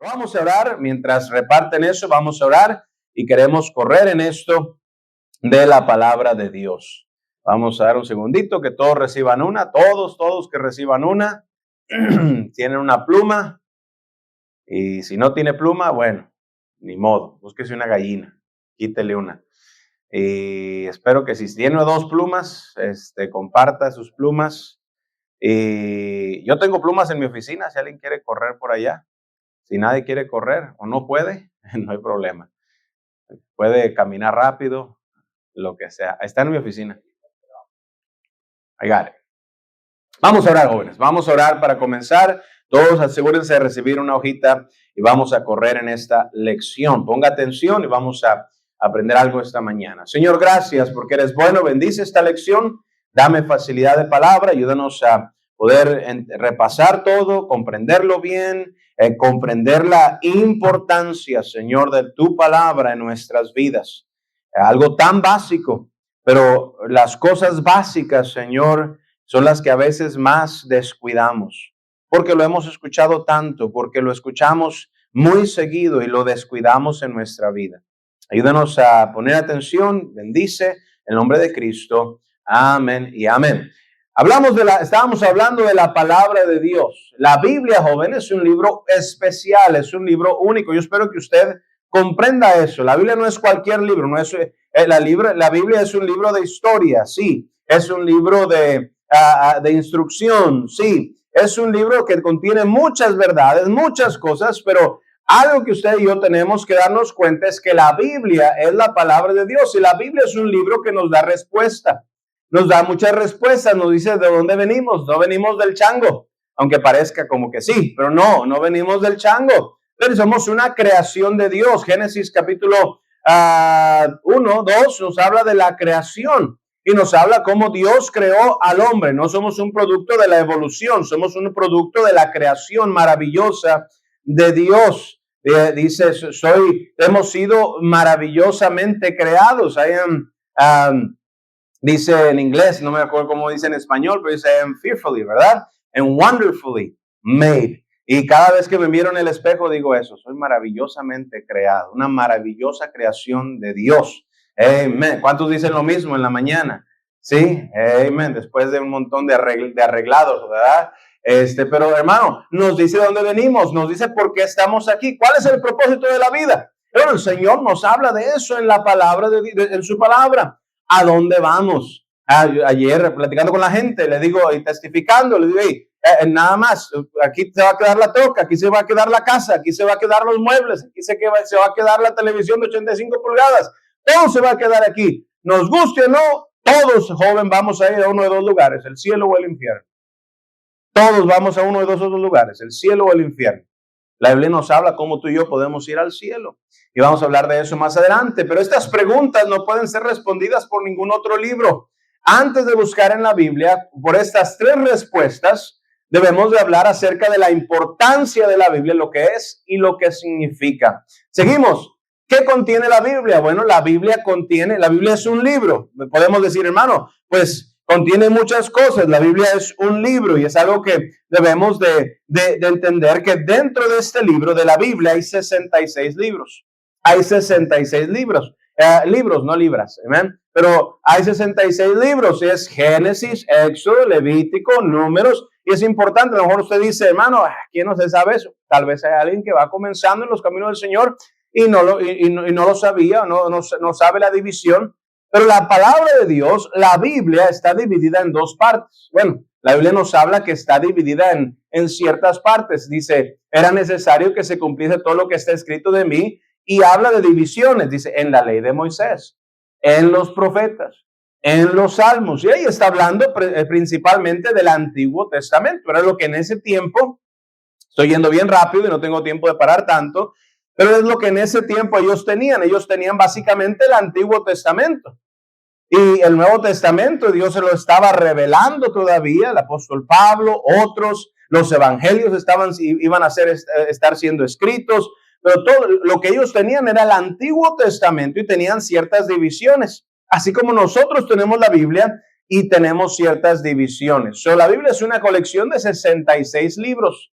Vamos a orar, mientras reparten eso, vamos a orar y queremos correr en esto de la palabra de Dios. Vamos a dar un segundito, que todos reciban una, todos que reciban una, tienen una pluma, y si no tiene pluma, bueno, ni modo, búsquese una gallina, quítele una. Y espero que si tiene dos plumas, comparta sus plumas. Y yo tengo plumas en mi oficina, si alguien quiere correr por allá. Si nadie quiere correr o no puede, no hay problema. Puede caminar rápido, lo que sea. Está en mi oficina. I got it. Vamos a orar, jóvenes. Vamos a orar para comenzar. Todos asegúrense de recibir una hojita y vamos a correr en esta lección. Ponga atención y vamos a aprender algo esta mañana. Señor, gracias porque eres bueno. Bendice esta lección. Dame facilidad de palabra. Ayúdanos a poder repasar todo, comprenderlo bien, comprender la importancia, Señor, de tu palabra en nuestras vidas. Algo tan básico, pero las cosas básicas, Señor, son las que a veces más descuidamos, porque lo hemos escuchado tanto, porque lo escuchamos muy seguido y lo descuidamos en nuestra vida. Ayúdanos a poner atención, bendice en el nombre de Cristo. Amén y amén. Estábamos hablando de la palabra de Dios. La Biblia, joven, es un libro especial, es un libro único. Yo espero que usted comprenda eso. La Biblia no es cualquier libro, no es la Biblia es un libro de historia, sí, es un libro de instrucción, sí, es un libro que contiene muchas verdades, muchas cosas, pero algo que usted y yo tenemos que darnos cuenta es que la Biblia es la palabra de Dios y la Biblia es un libro que nos da respuesta. Nos da muchas respuestas, nos dice de dónde venimos. No venimos del chango, aunque parezca como que sí, pero no venimos del chango. Pero somos una creación de Dios. Génesis capítulo 1, 2 nos habla de la creación y nos habla cómo Dios creó al hombre. No somos un producto de la evolución, somos un producto de la creación maravillosa de Dios. Dice, hemos sido maravillosamente creados. Dice en inglés, no me acuerdo cómo dice en español, pero dice I am fearfully, ¿verdad? And wonderfully made. Y cada vez que me miro en el espejo digo eso, soy maravillosamente creado, una maravillosa creación de Dios. Amen. ¿Cuántos dicen lo mismo en la mañana? Sí, amen. Después de un montón de arreglados, ¿verdad? Pero hermano, nos dice de dónde venimos, nos dice por qué estamos aquí, cuál es el propósito de la vida. Pero el Señor nos habla de eso en la palabra, en su palabra. ¿A dónde vamos? Ayer platicando con la gente, le digo y testificando, le digo, nada más, aquí se va a quedar la troca, aquí se va a quedar la casa, aquí se va a quedar los muebles, aquí se va a quedar la televisión de 85 pulgadas, todo se va a quedar aquí. Nos guste o no, todos, joven, vamos a ir a uno de dos lugares, el cielo o el infierno. Todos vamos a uno de esos dos lugares, el cielo o el infierno. La Biblia nos habla cómo tú y yo podemos ir al cielo. Y vamos a hablar de eso más adelante. Pero estas preguntas no pueden ser respondidas por ningún otro libro. Antes de buscar en la Biblia, por estas tres respuestas, debemos de hablar acerca de la importancia de la Biblia, lo que es y lo que significa. Seguimos. ¿Qué contiene la Biblia? Bueno, la Biblia es un libro. Podemos decir, hermano, pues contiene muchas cosas. La Biblia es un libro y es algo que debemos de entender, que dentro de este libro, de la Biblia, hay 66 libros. Hay 66 libros. Libros, no libras. ¿Amén? Pero hay 66 libros. Es Génesis, Éxodo, Levítico, Números. Y es importante, a lo mejor usted dice, hermano, ¿quién no se sabe eso? Tal vez hay alguien que va comenzando en los caminos del Señor y no lo sabía, no sabe la división. Pero la palabra de Dios, la Biblia, está dividida en dos partes. Bueno, la Biblia nos habla que está dividida en ciertas partes. Dice, era necesario que se cumpliese todo lo que está escrito de mí. Y habla de divisiones. Dice, en la ley de Moisés, en los profetas, en los salmos. Y ahí está hablando principalmente del Antiguo Testamento. Era lo que en ese tiempo, estoy yendo bien rápido y no tengo tiempo de parar tanto, pero es lo que en ese tiempo ellos tenían. Ellos tenían básicamente el Antiguo Testamento. Y el Nuevo Testamento, Dios se lo estaba revelando todavía, el apóstol Pablo, otros, los evangelios iban a estar siendo escritos, pero todo lo que ellos tenían era el Antiguo Testamento y tenían ciertas divisiones. Así como nosotros tenemos la Biblia y tenemos ciertas divisiones. La Biblia es una colección de 66 libros.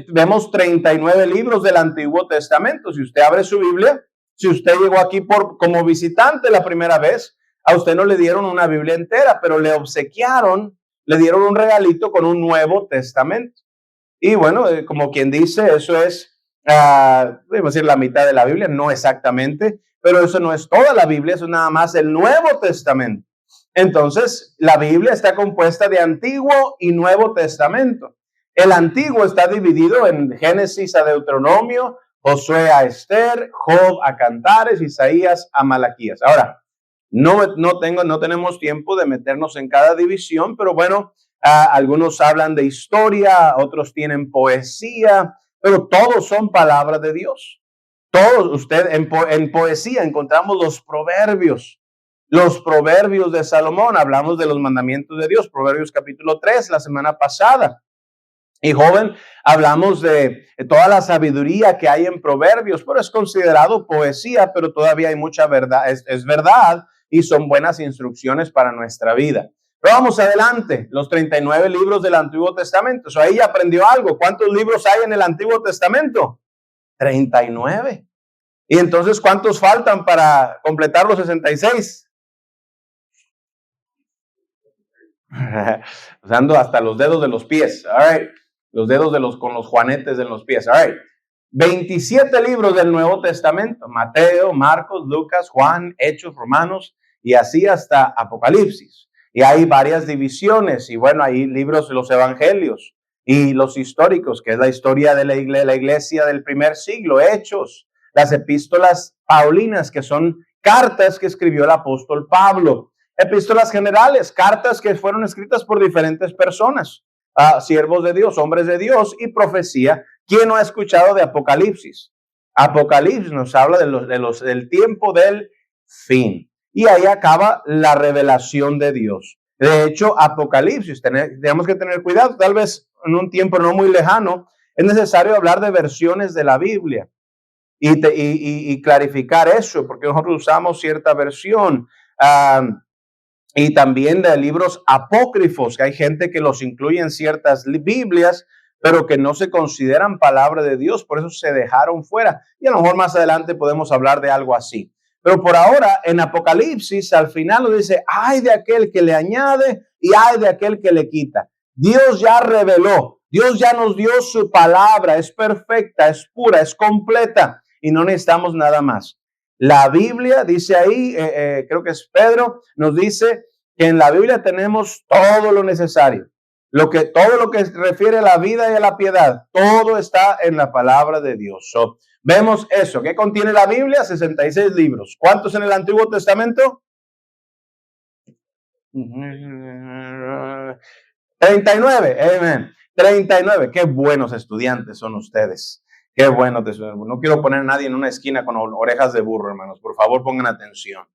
Vemos 39 libros del Antiguo Testamento. Si usted abre su Biblia, si usted llegó aquí como visitante la primera vez, a usted no le dieron una Biblia entera, pero le obsequiaron, le dieron un regalito con un Nuevo Testamento. Y bueno, como quien dice, eso es, debemos decir, la mitad de la Biblia, no exactamente, pero eso no es toda la Biblia, eso es nada más el Nuevo Testamento. Entonces, la Biblia está compuesta de Antiguo y Nuevo Testamento. El Antiguo está dividido en Génesis a Deuteronomio, Josué a Esther, Job a Cantares, Isaías a Malaquías. Ahora, no tenemos tiempo de meternos en cada división, pero bueno, algunos hablan de historia, otros tienen poesía, pero todos son palabras de Dios. Todos, usted en poesía encontramos los proverbios de Salomón, hablamos de los mandamientos de Dios, Proverbios capítulo 3 la semana pasada. Y joven, hablamos de toda la sabiduría que hay en Proverbios, pero es considerado poesía, pero todavía hay mucha verdad, es verdad y son buenas instrucciones para nuestra vida. Pero vamos adelante, los 39 libros del Antiguo Testamento. So, ahí ya aprendió algo. ¿Cuántos libros hay en el Antiguo Testamento? 39. Y entonces, ¿cuántos faltan para completar los 66? Usando hasta los dedos de los pies. All right. Los dedos con los juanetes en los pies. All right. 27 libros del Nuevo Testamento. Mateo, Marcos, Lucas, Juan, Hechos, Romanos y así hasta Apocalipsis. Y hay varias divisiones. Y bueno, hay libros de los evangelios y los históricos, que es la historia de la iglesia del primer siglo. Hechos, las epístolas paulinas, que son cartas que escribió el apóstol Pablo. Epístolas generales, cartas que fueron escritas por diferentes personas, siervos de Dios, hombres de Dios, y profecía. ¿Quién no ha escuchado de Apocalipsis? Apocalipsis nos habla del tiempo del fin. Y ahí acaba la revelación de Dios. De hecho, Apocalipsis, tenemos que tener cuidado, tal vez en un tiempo no muy lejano, es necesario hablar de versiones de la Biblia y clarificar eso, porque nosotros usamos cierta versión. Y también de libros apócrifos, que hay gente que los incluye en ciertas Biblias, pero que no se consideran palabra de Dios, por eso se dejaron fuera. Y a lo mejor más adelante podemos hablar de algo así. Pero por ahora, en Apocalipsis, al final nos dice, ay de aquel que le añade y ay de aquel que le quita. Dios ya reveló, Dios ya nos dio su palabra, es perfecta, es pura, es completa y no necesitamos nada más. La Biblia dice ahí, creo que es Pedro, nos dice que en la Biblia tenemos todo lo necesario. Todo lo que refiere a la vida y a la piedad, todo está en la palabra de Dios. So, vemos eso. ¿Qué contiene la Biblia? 66 libros. ¿Cuántos en el Antiguo Testamento? 39. Amén. 39. Qué buenos estudiantes son ustedes. Qué bueno, no quiero poner a nadie en una esquina con orejas de burro, hermanos. Por favor, pongan atención.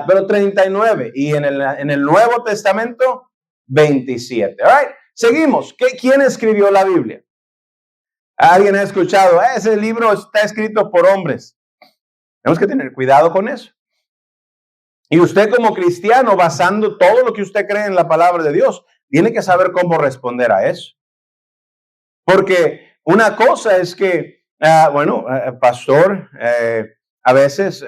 Pero 39. Y en el Nuevo Testamento, 27. All right. Seguimos. ¿Quién escribió la Biblia? ¿Alguien ha escuchado? Ese libro está escrito por hombres. Tenemos que tener cuidado con eso. Y usted como cristiano, basando todo lo que usted cree en la palabra de Dios, tiene que saber cómo responder a eso. Porque una cosa es que, pastor a veces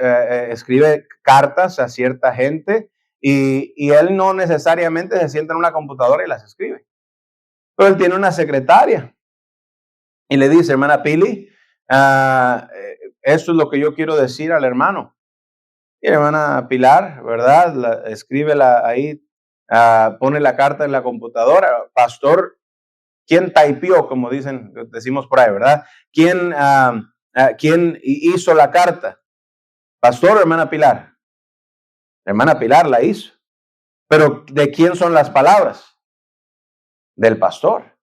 escribe cartas a cierta gente y él no necesariamente se sienta en una computadora y las escribe. Pero él tiene una secretaria y le dice, hermana Pili, esto es lo que yo quiero decir al hermano. Y la hermana Pilar, ¿verdad? Escríbela ahí, pone la carta en la computadora. Pastor, ¿quién typeó, como decimos por ahí, verdad? ¿Quién hizo la carta? Pastor o hermana Pilar. La hermana Pilar la hizo. Pero ¿de quién son las palabras? Del pastor.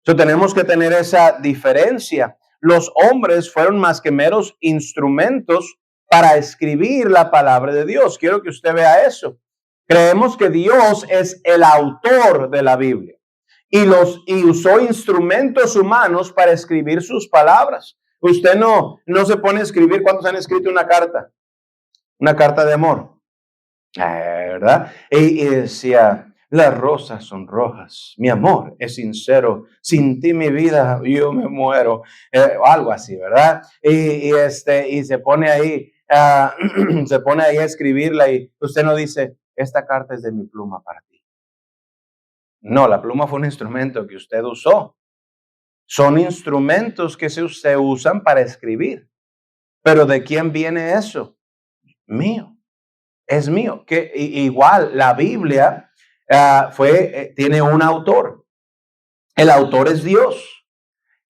Entonces tenemos que tener esa diferencia. Los hombres fueron más que meros instrumentos para escribir la palabra de Dios. Quiero que usted vea eso. Creemos que Dios es el autor de la Biblia y usó instrumentos humanos para escribir sus palabras. Usted no se pone a escribir. ¿Cuántos han escrito una carta? Una carta de amor, ¿verdad? Y decía, Las rosas son rojas, mi amor es sincero, sin ti mi vida yo me muero, o algo así, ¿verdad? Y se pone ahí, se pone ahí a escribirla y usted no dice, esta carta es de mi pluma para ti. No, la pluma fue un instrumento que usted usó. Son instrumentos que se usan para escribir. Pero ¿de quién viene eso? Mío. Es mío. Que igual la Biblia tiene un autor. El autor es Dios.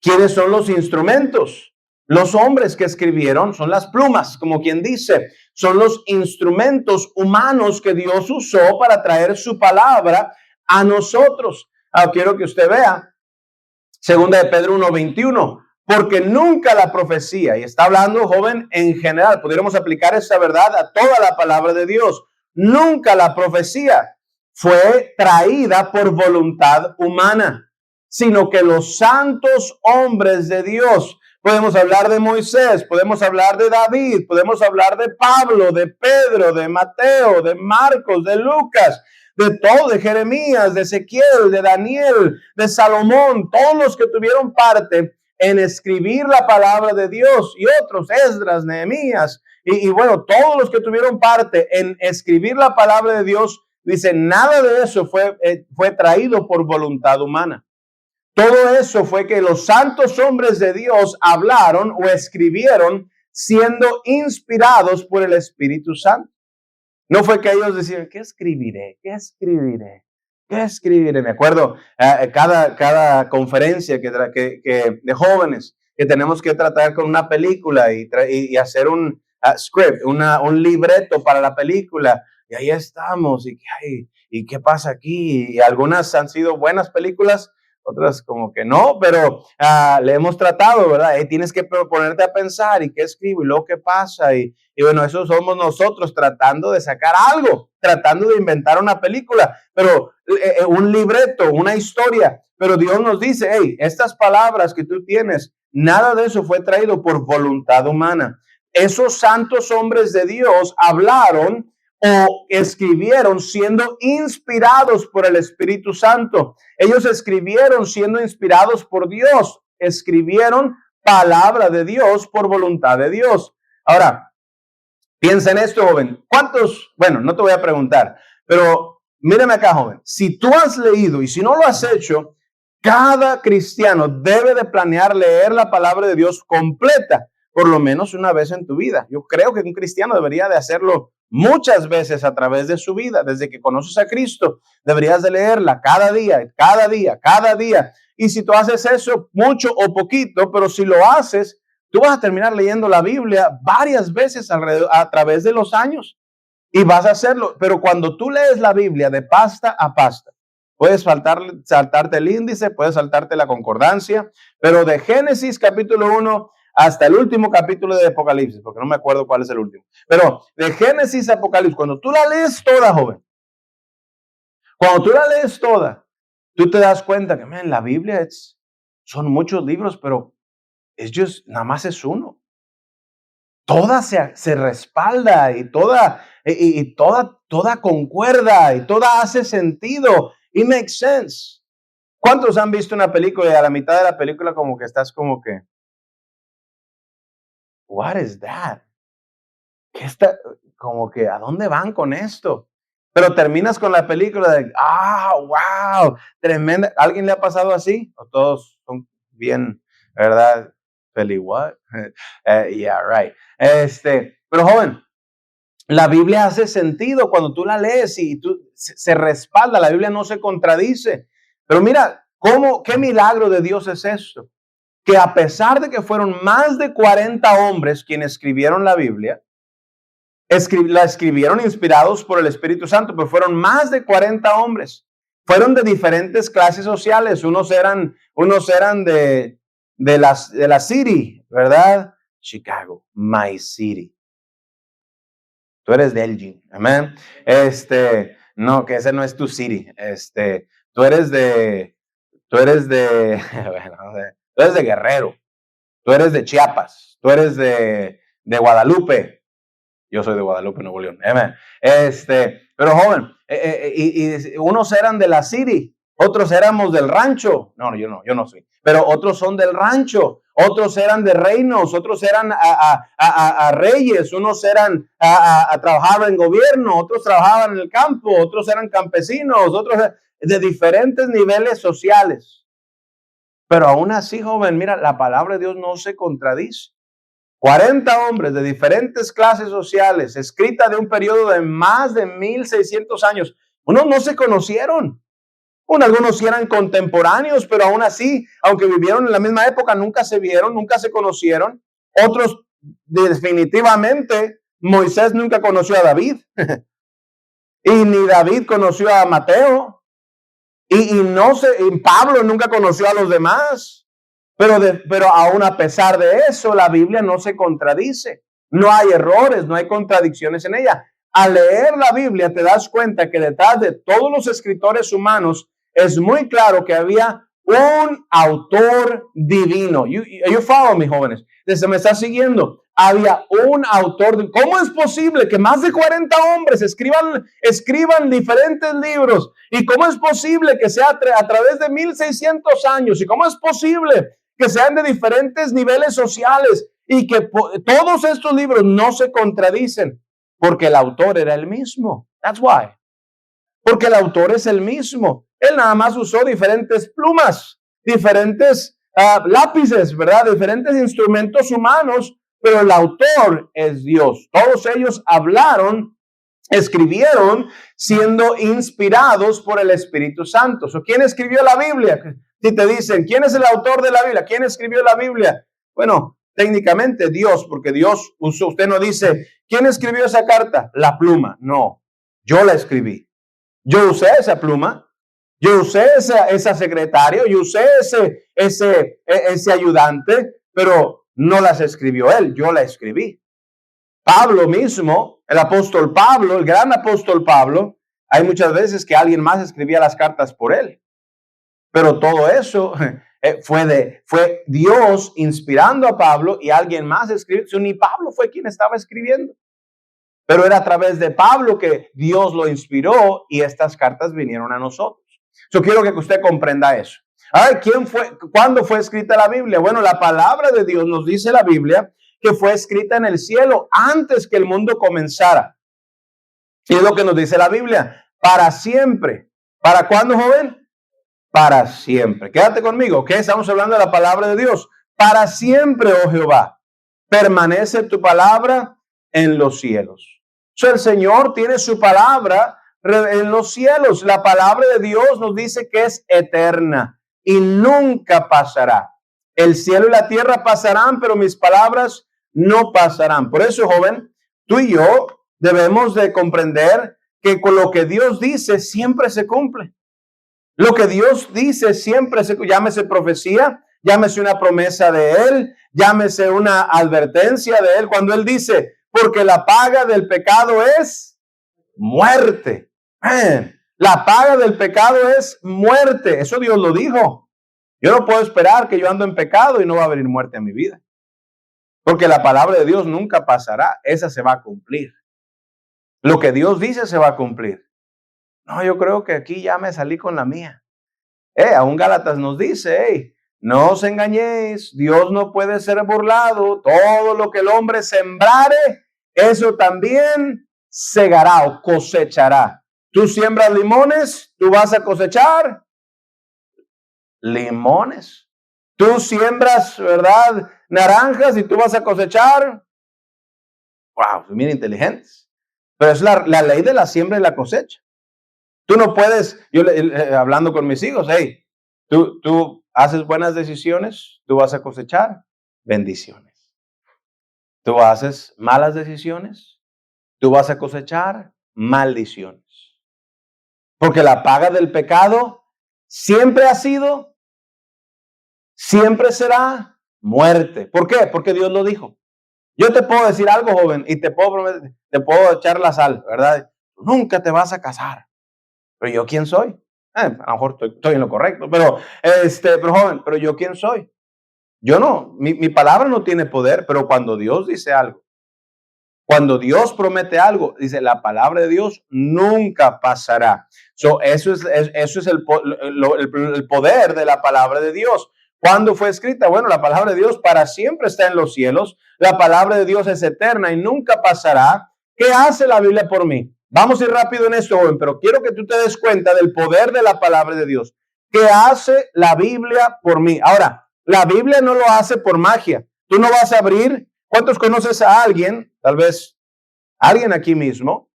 ¿Quiénes son los instrumentos? Los hombres que escribieron son las plumas, como quien dice, son los instrumentos humanos que Dios usó para traer su palabra a nosotros. Quiero que usted vea, segunda de Pedro 1:21, porque nunca la profecía, y está hablando, joven, en general, pudiéramos aplicar esta verdad a toda la palabra de Dios, nunca la profecía fue traída por voluntad humana, sino que los santos hombres de Dios, podemos hablar de Moisés, podemos hablar de David, podemos hablar de Pablo, de Pedro, de Mateo, de Marcos, de Lucas, de todo, de Jeremías, de Ezequiel, de Daniel, de Salomón, todos los que tuvieron parte en escribir la palabra de Dios y otros, Esdras, Nehemías, y bueno, todos los que tuvieron parte en escribir la palabra de Dios, dice, nada de eso fue traído por voluntad humana. Todo eso fue que los santos hombres de Dios hablaron o escribieron siendo inspirados por el Espíritu Santo. No fue que ellos decían, ¿qué escribiré? ¿Qué escribiré? ¿Qué escribiré? Me acuerdo, cada conferencia de jóvenes que tenemos que tratar con una película y hacer un script, un libreto para la película. Y ahí estamos. ¿Y qué pasa aquí? Y algunas han sido buenas películas, otras como que no, pero le hemos tratado, ¿verdad? Tienes que ponerte a pensar y qué escribo y luego qué pasa. Y bueno, eso somos nosotros tratando de sacar algo, tratando de inventar una película, pero un libreto, una historia. Pero Dios nos dice, hey, estas palabras que tú tienes, nada de eso fue traído por voluntad humana. Esos santos hombres de Dios hablaron o escribieron siendo inspirados por el Espíritu Santo. Ellos escribieron siendo inspirados por Dios. Escribieron palabra de Dios por voluntad de Dios. Ahora, piensa en esto, joven. ¿Cuántos? Bueno, no te voy a preguntar, pero mírame acá, joven. Si tú has leído y si no lo has hecho, cada cristiano debe de planear leer la palabra de Dios completa, por lo menos una vez en tu vida. Yo creo que un cristiano debería de hacerlo muchas veces a través de su vida. Desde que conoces a Cristo, deberías de leerla cada día, cada día, cada día. Y si tú haces eso, mucho o poquito, pero si lo haces, tú vas a terminar leyendo la Biblia varias veces a través de los años y vas a hacerlo. Pero cuando tú lees la Biblia de pasta a pasta, puedes saltarte el índice, puedes saltarte la concordancia, pero de Génesis capítulo 1 hasta el último capítulo de Apocalipsis, porque no me acuerdo cuál es el último, pero de Génesis a Apocalipsis, cuando tú la lees toda, joven, cuando tú la lees toda, tú te das cuenta que la Biblia son muchos libros, pero nada más es uno. Toda se respalda y toda concuerda y toda hace sentido. It makes sense. ¿Cuántos han visto una película y a la mitad de la película como que estás como que, what is that? ¿Qué está? Como que, ¿a dónde van con esto? Pero terminas con la película de, wow, tremenda. ¿Alguien le ha pasado así? ¿O todos son bien, verdad? What? Yeah, right. Pero joven, la Biblia hace sentido cuando tú la lees y se respalda. La Biblia no se contradice. Pero mira, qué milagro de Dios es esto. Que a pesar de que fueron más de 40 hombres quienes escribieron la Biblia, la escribieron inspirados por el Espíritu Santo, pero fueron más de 40 hombres. Fueron de diferentes clases sociales. Unos eran de la city, ¿verdad? Chicago, my city. Tú eres de Elgin, amén. No, que ese no es tu city. Tú eres de, bueno, tú eres de Guerrero, tú eres de Chiapas, tú eres de Guadalupe. Yo soy de Guadalupe, Nuevo León. Amén. Pero joven, y unos eran de la city, otros éramos del rancho. No, yo no soy. Pero otros son del rancho, otros eran de reinos, otros eran a reyes, unos eran trabajaban en gobierno, otros trabajaban en el campo, otros eran campesinos, otros de diferentes niveles sociales. Pero aún así, joven, mira, la palabra de Dios no se contradice. 40 hombres de diferentes clases sociales, escrita de un periodo de más de 1600 años. Unos no se conocieron. Algunos sí eran contemporáneos, pero aún así, aunque vivieron en la misma época, nunca se vieron, nunca se conocieron. Otros, definitivamente, Moisés nunca conoció a David. Y ni David conoció a Mateo. Y Pablo nunca conoció a los demás. Pero aún a pesar de eso, la Biblia no se contradice. No hay errores, no hay contradicciones en ella. Al leer la Biblia te das cuenta que detrás de todos los escritores humanos es muy claro que había un autor divino. You follow me, jóvenes. Desde me está siguiendo. Había un autor. ¿Cómo es posible que más de 40 hombres escriban diferentes libros? ¿Y cómo es posible que sea a través de 1600 años? ¿Y cómo es posible que sean de diferentes niveles sociales y que todos estos libros no se contradicen? Porque el autor era el mismo. That's why. Porque el autor es el mismo. Él nada más usó diferentes plumas, diferentes lápices, ¿verdad? Diferentes instrumentos humanos, pero el autor es Dios. Todos ellos hablaron, escribieron, siendo inspirados por el Espíritu Santo. ¿Quién escribió la Biblia? Si te dicen, ¿quién es el autor de la Biblia? ¿Quién escribió la Biblia? Bueno, técnicamente Dios, porque Dios usó. Usted no dice, ¿quién escribió esa carta? La pluma. No, yo la escribí. Yo usé esa pluma. Yo usé esa secretaria. Yo usé ese ayudante, pero no las escribió él. Yo la escribí. Pablo mismo, el apóstol Pablo, el gran apóstol Pablo, hay muchas veces que alguien más escribía las cartas por él. Pero todo eso fue Dios inspirando a Pablo y alguien más escribió. Ni Pablo fue quien estaba escribiendo. Pero era a través de Pablo que Dios lo inspiró y estas cartas vinieron a nosotros. Yo quiero que usted comprenda eso. Ahora, ¿cuándo fue escrita la Biblia? Bueno, la palabra de Dios nos dice la Biblia que fue escrita en el cielo antes que el mundo comenzara. Y es lo que nos dice la Biblia. Para siempre. ¿Para cuándo, joven? Para siempre. Quédate conmigo, ¿ok? Estamos hablando de la palabra de Dios. Para siempre, oh Jehová, permanece tu palabra en los cielos. El Señor tiene su palabra en los cielos. La palabra de Dios nos dice que es eterna y nunca pasará. El cielo y la tierra pasarán, pero mis palabras no pasarán. Por eso, joven, tú y yo debemos de comprender que con lo que Dios dice siempre se cumple. Lo que Dios dice siempre llámese profecía, llámese una promesa de Él, llámese una advertencia de Él. Cuando Él dice, porque la paga del pecado es muerte. La paga del pecado es muerte. Eso Dios lo dijo. Yo no puedo esperar que yo ando en pecado y no va a venir muerte a mi vida. Porque la palabra de Dios nunca pasará. Esa se va a cumplir. Lo que Dios dice se va a cumplir. No, yo creo que aquí ya me salí con la mía. Aún Gálatas nos dice, no os engañéis, Dios no puede ser burlado. Todo lo que el hombre sembrare, eso también segará o cosechará. Tú siembras limones, tú vas a cosechar limones. Tú siembras, ¿verdad?, naranjas y tú vas a cosechar. Wow, son bien inteligentes. Pero es la ley de la siembra y la cosecha. Tú no puedes, hablando con mis hijos, tú haces buenas decisiones, tú vas a cosechar bendiciones. Tú haces malas decisiones, tú vas a cosechar maldiciones. Porque la paga del pecado siempre ha sido, siempre será muerte. ¿Por qué? Porque Dios lo dijo. Yo te puedo decir algo, joven, y te puedo echar la sal, ¿verdad? Nunca te vas a casar. Pero yo, ¿quién soy? A lo mejor estoy en lo correcto, pero joven, pero yo, ¿quién soy? Yo no, mi palabra no tiene poder, pero cuando Dios dice algo, Cuando Dios promete algo, dice, la palabra de Dios nunca pasará. Eso es el poder de la palabra de Dios. ¿Cuándo fue escrita? Bueno, la palabra de Dios para siempre está en los cielos. La palabra de Dios es eterna y nunca pasará. ¿Qué hace la Biblia por mí? Vamos a ir rápido en esto, joven, pero quiero que tú te des cuenta del poder de la palabra de Dios. ¿Qué hace la Biblia por mí? Ahora, la Biblia no lo hace por magia. Tú no vas a abrir. ¿Cuántos conoces a alguien? Tal vez alguien aquí mismo.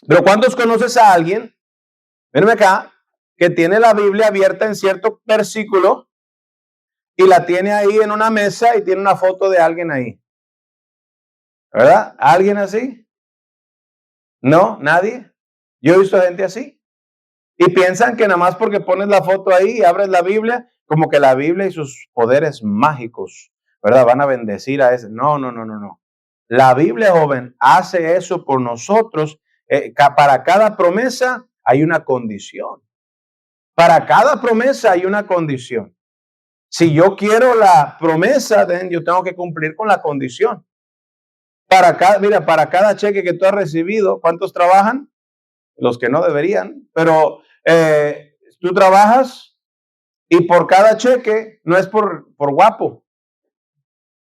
Pero ¿cuántos conoces a alguien? Venme acá, que tiene la Biblia abierta en cierto versículo y la tiene ahí en una mesa y tiene una foto de alguien ahí. ¿Verdad? ¿Alguien así? No, nadie. Yo he visto gente así. Y piensan que nada más porque pones la foto ahí y abres la Biblia, como que la Biblia y sus poderes mágicos, ¿verdad? Van a bendecir a ese. No. La Biblia, joven, hace eso por nosotros. Para cada promesa hay una condición. Para cada promesa hay una condición. Si yo quiero la promesa, yo tengo que cumplir con la condición. Para cada cheque que tú has recibido, ¿cuántos trabajan? Los que no deberían, pero tú trabajas y por cada cheque, no es por guapo,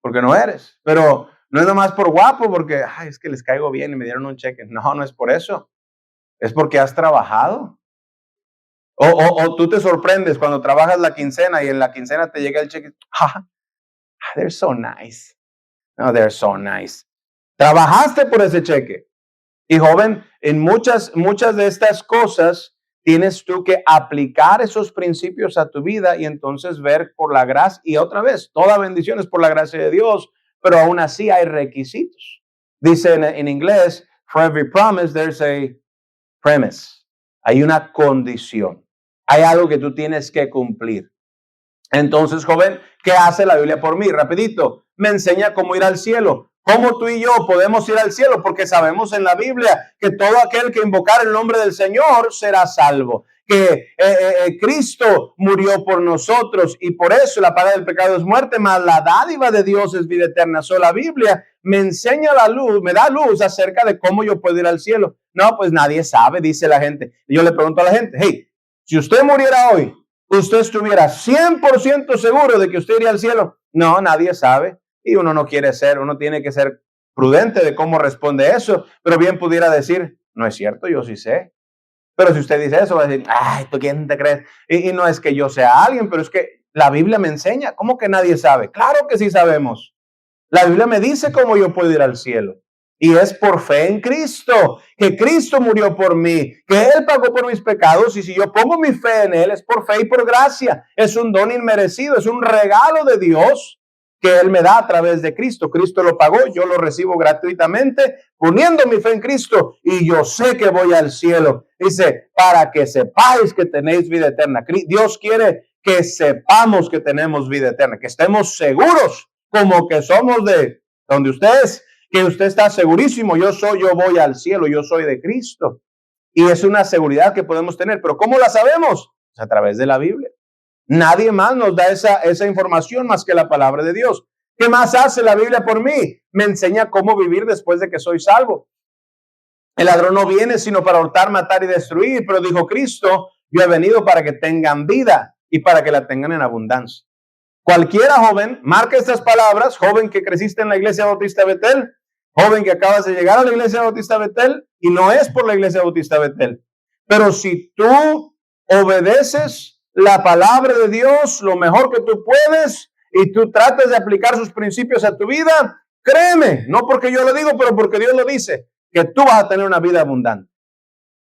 porque no eres, pero no es nomás por guapo, porque es que les caigo bien y me dieron un cheque. No es por eso, es porque has trabajado. O tú te sorprendes cuando trabajas la quincena y en la quincena te llega el cheque. They're so nice. No, they're so nice. Trabajaste por ese cheque. Y joven, en muchas de estas cosas tienes tú que aplicar esos principios a tu vida y entonces ver por la gracia. Y otra vez, toda bendición es por la gracia de Dios, pero aún así hay requisitos. Dice en inglés, for every promise there's a premise. Hay una condición. Hay algo que tú tienes que cumplir. Entonces, joven, ¿qué hace la Biblia por mí? Rapidito, me enseña cómo ir al cielo. ¿Cómo tú y yo podemos ir al cielo? Porque sabemos en la Biblia que todo aquel que invocar el nombre del Señor será salvo. Que Cristo murió por nosotros y por eso la paga del pecado es muerte, mas la dádiva de Dios es vida eterna. La Biblia me enseña la luz, me da luz acerca de cómo yo puedo ir al cielo. No, pues nadie sabe, dice la gente. Y yo le pregunto a la gente, hey, si usted muriera hoy, ¿usted estuviera 100% seguro de que usted iría al cielo? No, nadie sabe. Y uno no quiere uno tiene que ser prudente de cómo responde eso, pero bien pudiera decir, no es cierto, yo sí sé. Pero si usted dice eso, va a decir, ¿tú quién te crees? Y no es que yo sea alguien, pero es que la Biblia me enseña. ¿Cómo que nadie sabe? Claro que sí sabemos. La Biblia me dice cómo yo puedo ir al cielo. Y es por fe en Cristo, que Cristo murió por mí, que Él pagó por mis pecados. Y si yo pongo mi fe en Él, es por fe y por gracia. Es un don inmerecido, es un regalo de Dios que Él me da a través de Cristo. Cristo lo pagó, yo lo recibo gratuitamente, poniendo mi fe en Cristo, y yo sé que voy al cielo. Dice, para que sepáis que tenéis vida eterna. Dios quiere que sepamos que tenemos vida eterna, que estemos seguros, como que somos de donde usted es, que usted está segurísimo, yo voy al cielo, yo soy de Cristo. Y es una seguridad que podemos tener. ¿Pero cómo la sabemos? Pues a través de la Biblia. Nadie más nos da esa información más que la palabra de Dios. ¿Qué más hace la Biblia por mí? Me enseña cómo vivir después de que soy salvo. El ladrón no viene sino para hurtar, matar y destruir, pero dijo Cristo, yo he venido para que tengan vida y para que la tengan en abundancia. Cualquiera, joven, marca estas palabras, joven que creciste en la Iglesia Bautista Betel, joven que acabas de llegar a la Iglesia Bautista Betel, y no es por la Iglesia Bautista Betel, pero si tú obedeces la palabra de Dios lo mejor que tú puedes y tú tratas de aplicar sus principios a tu vida, créeme, no porque yo lo digo, pero porque Dios lo dice, que tú vas a tener una vida abundante.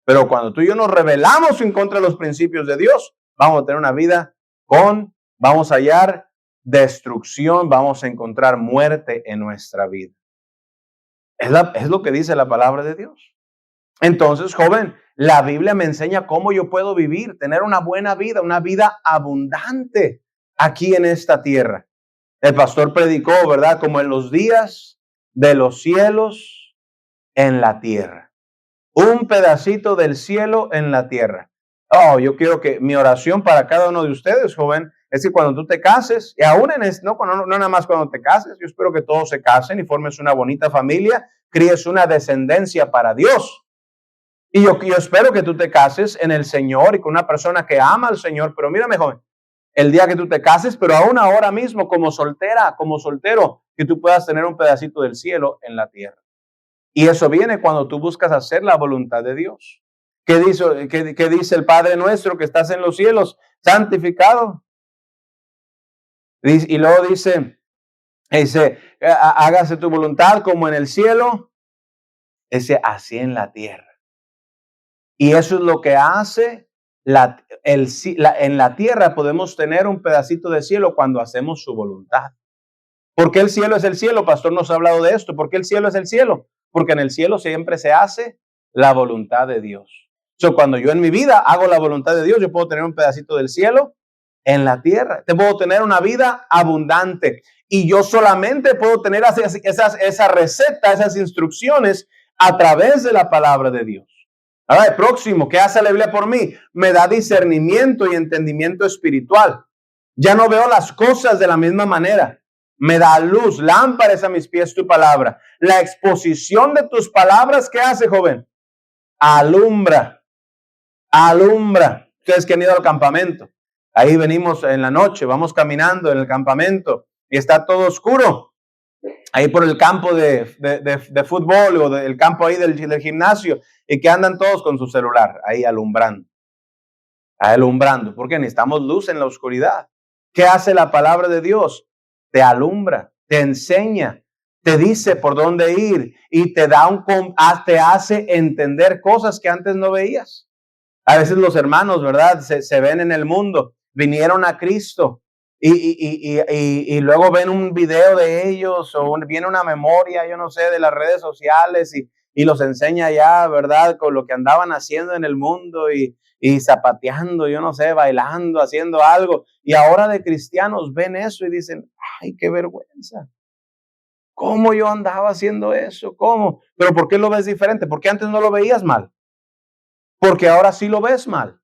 Pero cuando tú y yo nos rebelamos en contra de los principios de Dios, vamos a tener una vida vamos a hallar destrucción, vamos a encontrar muerte en nuestra vida. Es lo que dice la palabra de Dios. Entonces, joven, la Biblia me enseña cómo yo puedo vivir, tener una buena vida, una vida abundante aquí en esta tierra. El pastor predicó, ¿verdad? Como en los días de los cielos en la tierra. Un pedacito del cielo en la tierra. Yo quiero que mi oración para cada uno de ustedes, joven, es que cuando tú te cases, y aún no nada más cuando te cases, yo espero que todos se casen y formes una bonita familia, críes una descendencia para Dios. Y yo espero que tú te cases en el Señor y con una persona que ama al Señor. Pero mírame, joven, el día que tú te cases, pero aún ahora mismo como soltera, como soltero, que tú puedas tener un pedacito del cielo en la tierra. Y eso viene cuando tú buscas hacer la voluntad de Dios. ¿Qué dice el Padre nuestro que estás en los cielos? Santificado. Y luego dice, hágase tu voluntad como en el cielo, así en la tierra. Y eso es lo que hace en la tierra podemos tener un pedacito de cielo cuando hacemos su voluntad. ¿Por qué el cielo es el cielo? Pastor nos ha hablado de esto. ¿Por qué el cielo es el cielo? Porque en el cielo siempre se hace la voluntad de Dios. Cuando yo en mi vida hago la voluntad de Dios, yo puedo tener un pedacito del cielo en la tierra. Te puedo tener una vida abundante. Y yo solamente puedo tener esa receta, esas instrucciones a través de la palabra de Dios. Ahora, el próximo, ¿qué hace la Biblia por mí? Me da discernimiento y entendimiento espiritual. Ya no veo las cosas de la misma manera. Me da luz, lámparas a mis pies tu palabra. La exposición de tus palabras, ¿qué hace, joven? Alumbra. Ustedes que han ido al campamento. Ahí venimos en la noche, vamos caminando en el campamento y está todo oscuro. Ahí por el campo de fútbol o del campo ahí del gimnasio, y que andan todos con su celular ahí alumbrando, porque necesitamos luz en la oscuridad. ¿Qué hace la palabra de Dios? Te alumbra, te enseña, te dice por dónde ir y te hace entender cosas que antes no veías. A veces los hermanos, ¿verdad? Se ven en el mundo, vinieron a Cristo. Y luego ven un video de ellos o viene una memoria, yo no sé, de las redes sociales y los enseña ya, ¿verdad? Con lo que andaban haciendo en el mundo y zapateando, yo no sé, bailando, haciendo algo. Y ahora de cristianos ven eso y dicen, ay, qué vergüenza. ¿Cómo yo andaba haciendo eso? ¿Cómo? Pero ¿por qué lo ves diferente? ¿Por qué antes no lo veías mal? Porque ahora sí lo ves mal.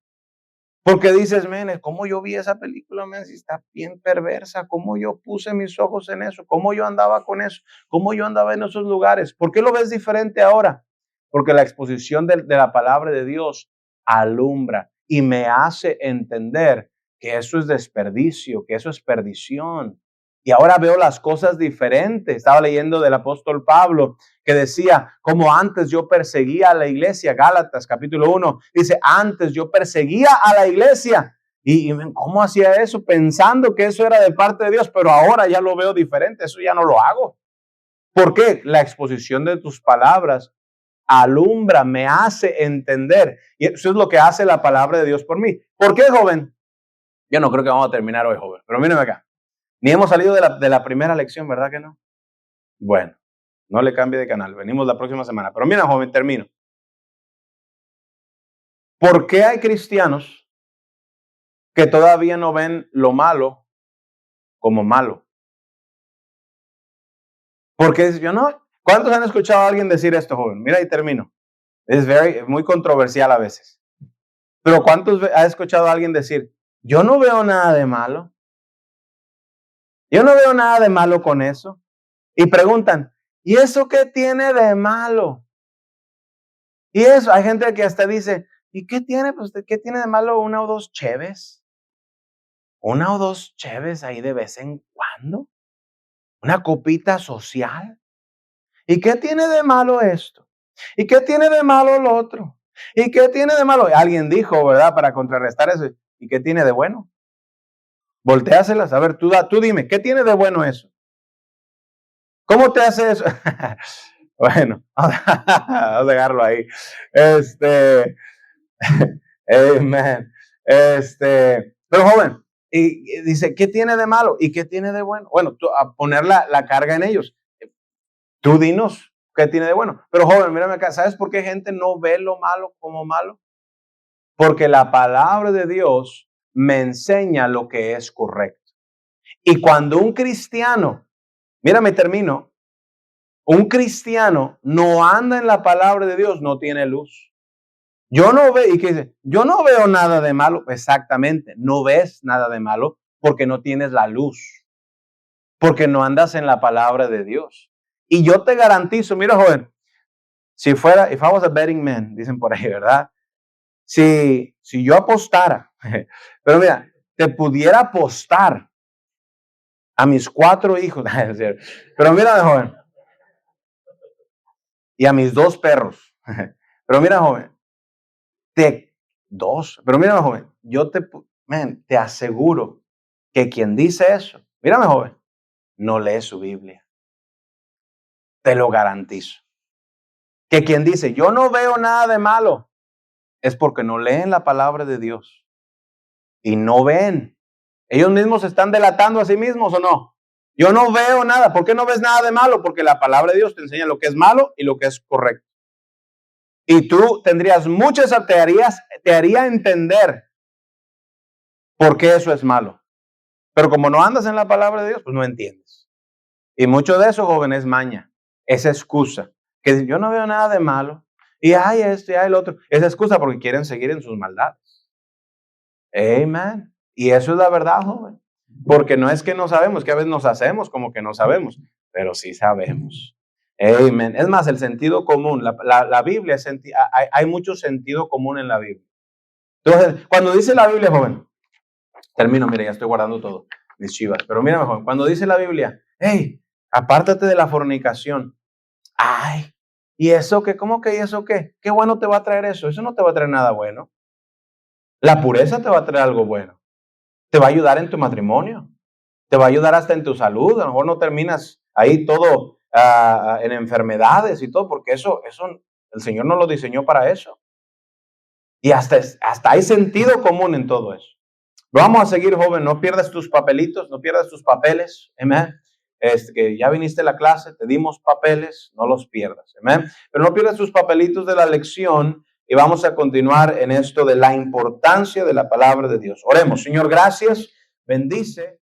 Porque dices, ¿cómo yo vi esa película? Si está bien perversa. ¿Cómo yo puse mis ojos en eso? ¿Cómo yo andaba con eso? ¿Cómo yo andaba en esos lugares? ¿Por qué lo ves diferente ahora? Porque la exposición de la palabra de Dios alumbra y me hace entender que eso es desperdicio, que eso es perdición. Y ahora veo las cosas diferentes. Estaba leyendo del apóstol Pablo que decía, como antes yo perseguía a la iglesia, Gálatas capítulo 1, dice, antes yo perseguía a la iglesia. Y ¿cómo hacía eso? Pensando que eso era de parte de Dios, pero ahora ya lo veo diferente, eso ya no lo hago. ¿Por qué? La exposición de tus palabras alumbra, me hace entender. Y eso es lo que hace la palabra de Dios por mí. ¿Por qué, joven? Yo no creo que vamos a terminar hoy, joven, pero míreme acá. Ni hemos salido de la primera lección, ¿verdad que no? Bueno, no le cambie de canal. Venimos la próxima semana. Pero mira, joven, termino. ¿Por qué hay cristianos que todavía no ven lo malo como malo? Porque yo no. ¿Cuántos han escuchado a alguien decir esto, joven? Mira, y termino. Es muy controversial a veces. Pero ¿cuántos ha escuchado a alguien decir, yo no veo nada de malo? Yo no veo nada de malo con eso. Y preguntan, ¿y eso qué tiene de malo? Y eso, hay gente que hasta dice, ¿y qué tiene? Pues, ¿qué tiene de malo una o dos cheves? Una o dos cheves ahí de vez en cuando. Una copita social. ¿Y qué tiene de malo esto? ¿Y qué tiene de malo lo otro? ¿Y qué tiene de malo? Alguien dijo, ¿verdad? Para contrarrestar eso. ¿Y qué tiene de bueno? Voltéaselas. A ver, tú dime, ¿qué tiene de bueno eso? ¿Cómo te hace eso? Bueno, vamos a dejarlo ahí. Amen. Pero joven, y dice, ¿qué tiene de malo? ¿Y qué tiene de bueno? Bueno, tú, a poner la carga en ellos. Tú dinos, ¿qué tiene de bueno? Pero joven, mírame acá, ¿sabes por qué gente no ve lo malo como malo? Porque la palabra de Dios me enseña lo que es correcto. Y cuando un cristiano, mírame, termino, un cristiano no anda en la palabra de Dios, no tiene luz. Yo no veo, y que dice, yo no veo nada de malo. Exactamente, no ves nada de malo porque no tienes la luz, porque no andas en la palabra de Dios. Y yo te garantizo, mira, joven, Si fuera, if I was a betting man, dicen por ahí, ¿verdad? Si yo apostara, pero mira, te pudiera apostar a mis 4 hijos, pero mira, joven, y a mis 2 perros, pero mira, joven, pero mira, joven, yo te aseguro que quien dice eso, mírame, joven, no lee su Biblia. Te lo garantizo. Que quien dice, yo no veo nada de malo, es porque no leen la palabra de Dios. Y no ven. Ellos mismos se están delatando a sí mismos, ¿o no? Yo no veo nada. ¿Por qué no ves nada de malo? Porque la palabra de Dios te enseña lo que es malo y lo que es correcto. Y tú tendrías te haría entender por qué eso es malo. Pero como no andas en la palabra de Dios, pues no entiendes. Y mucho de eso, joven, es maña. Esa excusa. Que yo no veo nada de malo. Y hay esto y hay el otro. Esa excusa porque quieren seguir en sus maldades. Amen. Y eso es la verdad, joven. Porque no es que no sabemos, que a veces nos hacemos como que no sabemos, pero sí sabemos. Amen. Es más, el sentido común, la Biblia, hay mucho sentido común en la Biblia. Entonces, cuando dice la Biblia, joven, termino, mire, ya estoy guardando todo, mis chivas, pero mira, joven, cuando dice la Biblia, hey, apártate de la fornicación. Ay, ¿y eso qué? ¿Cómo que y eso qué? ¿Qué bueno te va a traer eso? Eso no te va a traer nada bueno. La pureza te va a traer algo bueno. Te va a ayudar en tu matrimonio. Te va a ayudar hasta en tu salud. A lo mejor no terminas ahí todo en enfermedades y todo, porque eso el Señor no lo diseñó para eso. Y hasta hay sentido común en todo eso. Vamos a seguir, joven. No pierdas tus papelitos, no pierdas tus papeles. Amén. Que ya viniste a la clase, te dimos papeles, no los pierdas. Amén. Pero no pierdas tus papelitos de la lección y vamos a continuar en esto de la importancia de la palabra de Dios. Oremos. Señor, gracias. Bendice.